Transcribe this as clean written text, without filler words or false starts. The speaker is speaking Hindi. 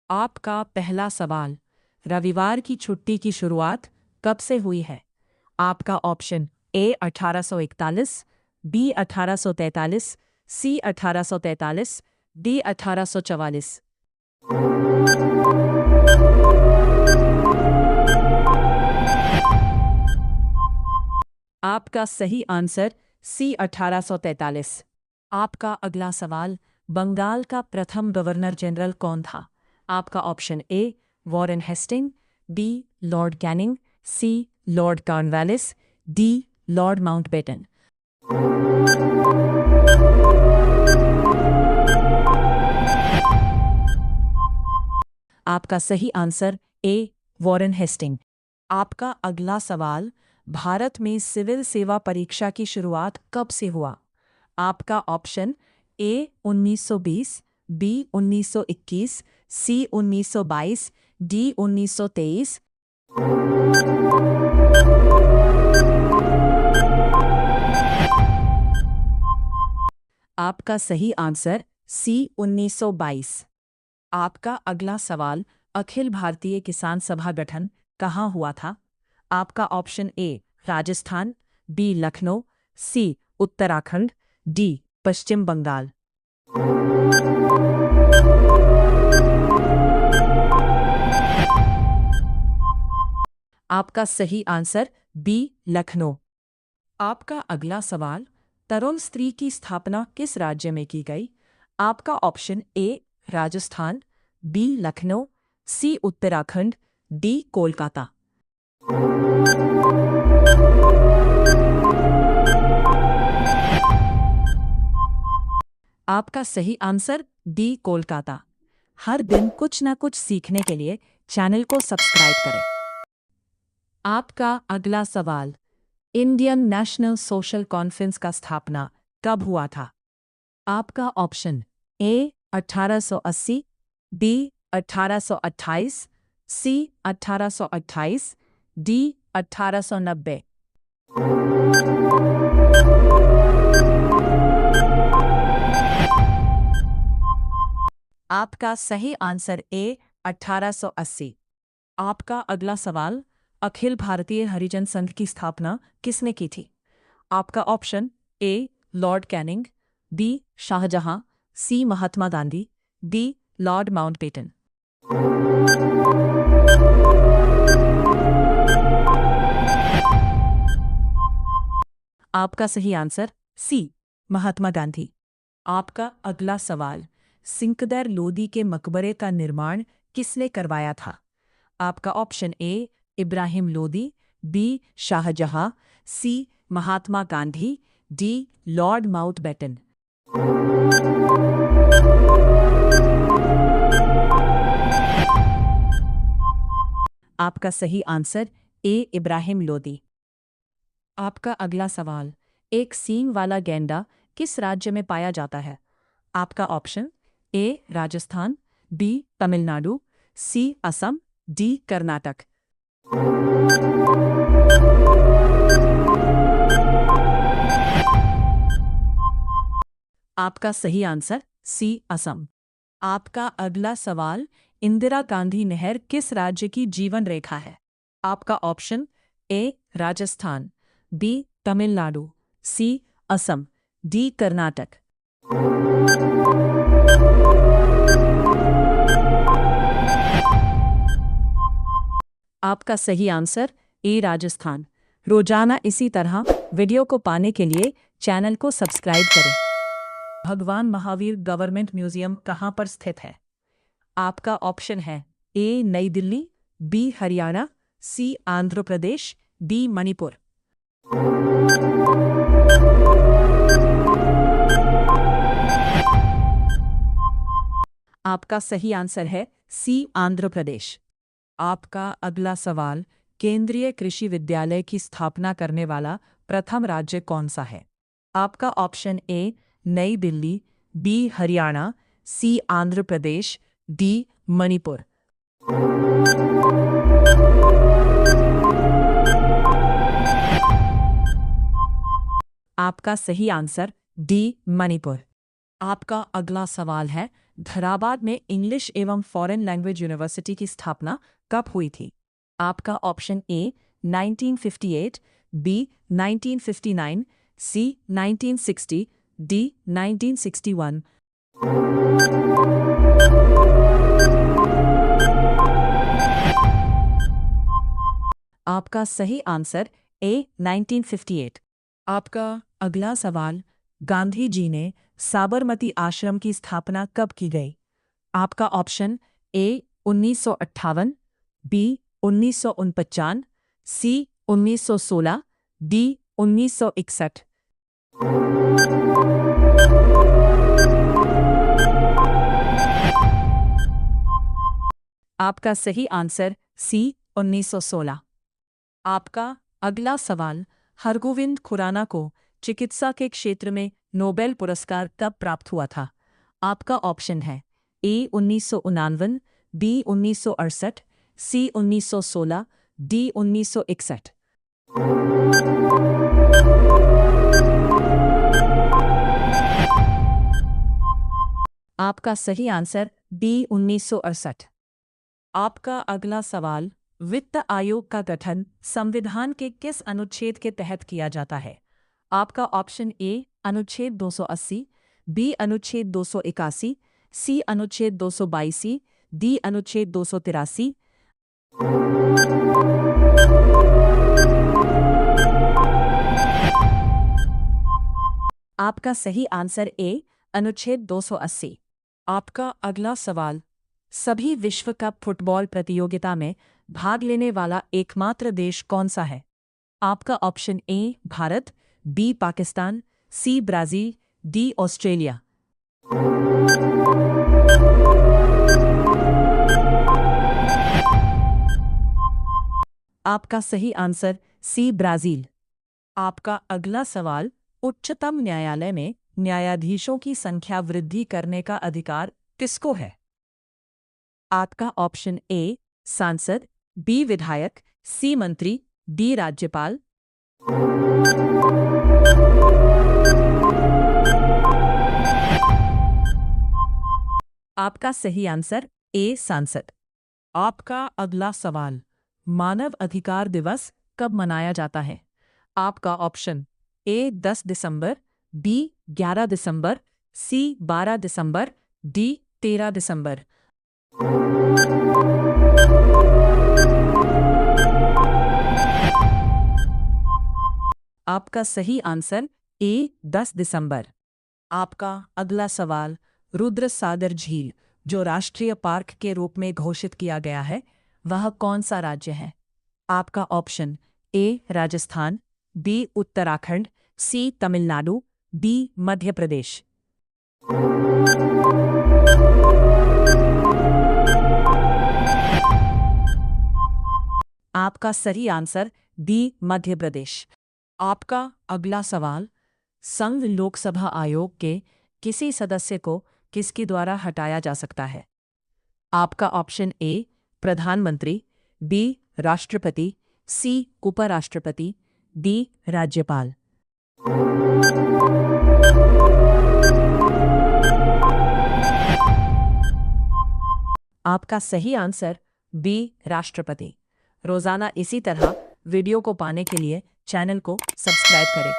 आपका पहला सवाल, रविवार की छुट्टी की शुरुआत कब से हुई है? आपका option A 1841, B 1843, C 1843, D 1844। आपका सही आंसर सी 1843। आपका अगला सवाल, बंगाल का प्रथम गवर्नर जनरल कौन था? आपका option A Warren Hasting, B Lord Canning, C Lord Cornwallis, D Lord Mountbatten. आपका सही आंसर ए वॉरेन हेस्टिंग। आपका अगला सवाल, भारत में सिविल सेवा परीक्षा की शुरुआत कब से हुआ? आपका option A 1920, B 1921, C 1922, D 1923। आपका सही आंसर सी 1922। आपका अगला सवाल, अखिल भारतीय किसान सभा गठन कहाँ हुआ था? आपका option A Rajasthan, B Lucknow, C Uttarakhand, D Paschim Bengal. आपका सही आंसर बी लखनऊ। आपका अगला सवाल, तरुण स्त्री की स्थापना किस राज्य में की गई? आपका option A Rajasthan, B Lucknow, C Uttarakhand, D Kolkata. आपका सही आंसर डी कोलकाता। हर दिन कुछ ना कुछ सीखने के लिए चैनल को सब्सक्राइब करें। आपका अगला सवाल, इंडियन नेशनल सोशल कॉन्फ्रेंस का स्थापना कब हुआ था? आपका option A 1880, B 1828, C 1828, D 1890। आपका सही आंसर ए 1880। आपका अगला सवाल, अखिल भारतीय हरिजन संघ की स्थापना किसने की थी? आपका option A Lord Canning, B Shahjahan, C Mahatma Gandhi, D Lord Mountbatten. आपका सही आंसर सी महात्मा गांधी। आपका अगला सवाल, सिकंदर लोदी के मकबरे का निर्माण किसने करवाया था? आपका option A Ibrahim Lodi, B Shahjahan, C Mahatma Gandhi, D Lord Mountbatten. आपका सही आंसर ए इब्राहिम लोदी। आपका अगला सवाल, एक सींग वाला गैंडा किस राज्य में पाया जाता है? आपका option A Rajasthan, B Tamil Nadu, C Assam, D Karnataka. आपका सही आंसर सी असम। आपका अगला सवाल, इंदिरा गांधी नहर किस राज्य की जीवन रेखा है? आपका option A Rajasthan, B Tamil Nadu, C Assam, D Karnataka. आपका सही आंसर ए राजस्थान। रोजाना इसी तरह वीडियो को पाने के लिए चैनल को सब्सक्राइब करें। भगवान महावीर गवर्नमेंट म्यूजियम कहाँ पर स्थित है? आपका ऑप्शन है ए नई दिल्ली, बी हरियाणा, सी आंध्र प्रदेश, डी मणिपुर। आपका सही आंसर है सी आंध्र प्रदेश। आपका अगला सवाल, केंद्रीय कृषि विद्यालय की स्थापना करने वाला प्रथम राज्य कौन सा है? आपका ऑप्शन ए नई दिल्ली, बी हरियाणा, सी आंध्र प्रदेश, डी मणिपुर। आपका सही आंसर डी मणिपुर। आपका अगला सवाल है, धराबाद में इंग्लिश एवं फॉरेन लैंग्वेज यूनिवर्सिटी की स्थापना कब हुई थी? आपका option A 1958, B 1959, C 1960, D 1961। आपका सही आंसर ए 1958। आपका अगला सवाल, गांधी जी ने साबरमती आश्रम की स्थापना कब की गई? आपका option A 1958, B 1949, C 1916, D 1961। आपका सही आंसर सी 1916। आपका अगला सवाल, हरगोविंद खुराना को चिकित्सा के क्षेत्र में नोबेल पुरस्कार कब प्राप्त हुआ था? आपका ऑप्शन है ए 1949, बी 1968, सी 1916, डी 1961। आपका सही आंसर बी 1968। आपका अगला सवाल, वित्त आयोग का गठन संविधान के किस अनुच्छेद के तहत किया जाता है? आपका ऑप्शन ए अनुच्छेद 280, बी अनुच्छेद 281, सी अनुच्छेद 222, डी अनुच्छेद 283। आपका सही आंसर ए अनुच्छेद 280। आपका अगला सवाल, सभी विश्व कप फुटबॉल प्रतियोगिता में भाग लेने वाला एकमात्र देश कौन सा है? आपका option A Bharat, B Pakistan, C Brazil, D Australia. आपका सही आंसर सी ब्राजील। आपका अगला सवाल, उच्चतम न्यायालय में न्यायाधीशों की संख्या वृद्धि करने का अधिकार किसको है? आपका ऑप्शन ए सांसद, बी विधायक, सी मंत्री, डी राज्यपाल। आपका सही आंसर ए सांसद। आपका अगला सवाल, मानव अधिकार दिवस कब मनाया जाता है? आपका ऑप्शन ए 10 दिसंबर, बी 11 दिसंबर, सी 12 दिसंबर, डी 13 दिसंबर। आपका सही आंसर ए 10 दिसंबर। आपका अगला सवाल, रुद्र सागर झील जो राष्ट्रीय पार्क के रूप में घोषित किया गया है, वह कौन सा राज्य है? आपका option A Rajasthan, B Uttarakhand, C Tamil Nadu, D Madhya Pradesh. आपका सही आंसर डी मध्य प्रदेश। आपका अगला सवाल, संघ लोकसभा आयोग के किसी सदस्य को किसके द्वारा हटाया जा सकता है? आपका ऑप्शन ए प्रधानमंत्री, बी राष्ट्रपति, सी उपराष्ट्रपति, डी राज्यपाल। आपका सही आंसर बी राष्ट्रपति। रोजाना इसी तरह वीडियो को पाने के लिए चैनल को सब्सक्राइब करें।